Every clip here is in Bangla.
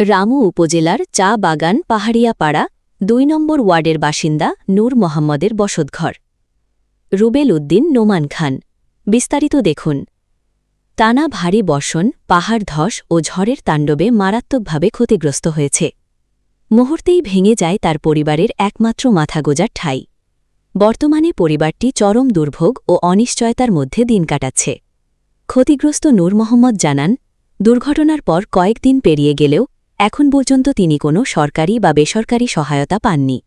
রামু উপজেলার চা বাগান পাহাড়িয়াপাড়া ২ নম্বর ওয়ার্ডের বাসিন্দা নূর মোহাম্মদের বসতঘর। রুবেল উদ্দিন নোমান খান। বিস্তারিত দেখুন। টানা ভারী বর্ষণ, পাহাড় ধস ও ঝড়ের তাণ্ডবে মারাত্মকভাবে ক্ষতিগ্রস্ত হয়েছে। মুহূর্তেই ভেঙে যায় তার পরিবারের একমাত্র মাথাগোজার ঠাঁই। বর্তমানে পরিবারটি চরম দুর্ভোগ ও অনিশ্চয়তার মধ্যে দিন কাটাচ্ছে। ক্ষতিগ্রস্ত নূর মোহাম্মদ জানান, দুর্ঘটনার পর কয়েকদিন পেরিয়ে গেলেও এখন পর্যন্ত তিনি কোনো সরকারি বা বেসরকারি সহায়তা পাননি।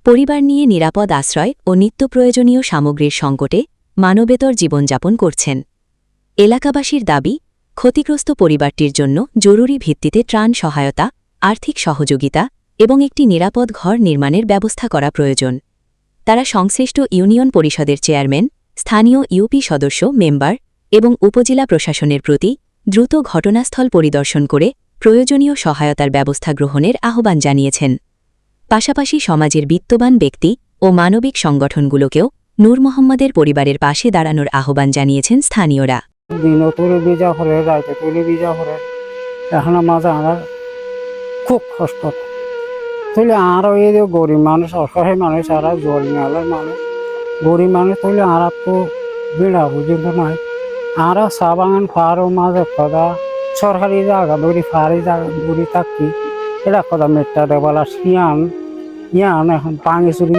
পরিবার নিয়ে নিরাপদ আশ্রয় ও নিত্য প্রয়োজনীয় সামগ্রীর সংকটে মানবেতর জীবনযাপন করছেন। এলাকাবাসীর দাবি, ক্ষতিগ্রস্ত পরিবারটির জন্য জরুরি ভিত্তিতে ত্রাণ সহায়তা, আর্থিক সহযোগিতা এবং একটি নিরাপদ ঘর নির্মাণের ব্যবস্থা করা প্রয়োজন। তারা সংশ্লিষ্ট ইউনিয়ন পরিষদের চেয়ারম্যান, স্থানীয় ইউপি সদস্য, মেম্বার এবং উপজেলা প্রশাসনের প্রতি দ্রুত ঘটনাস্থল পরিদর্শন করে প্রয়োজনীয় সহায়তার ব্যবস্থা গ্রহণের আহ্বান জানিয়েছেন। পাশাপাশি সমাজের বিত্তবান ব্যক্তি ও মানবিক সংগঠনগুলোকেও নূর মোহাম্মদের পরিবারের পাশে দাঁড়ানোর আহ্বান জানিয়েছেন স্থানীয়রা। দিনও তুলে বিজা করে, রাইতে তুলে বিজা করে, এখন মাঝে আমার খুব কষ্ট। তুলে আরও এই যে গরিব মানুষ, অসহায় মানুষ, আর জল নালার মানুষ, গরিব মানুষ তুলে আর তো বিড়া পর্যন্ত নাই। আর চা বাগান ফারও মাঝে কথা সরকারি জায়গা ধরি ফারি জায়গা ধরি থাকি, এটা কথা মেট্টা দেওয়ালা শিয়ান ইয়ান এখন পাঙে চুরি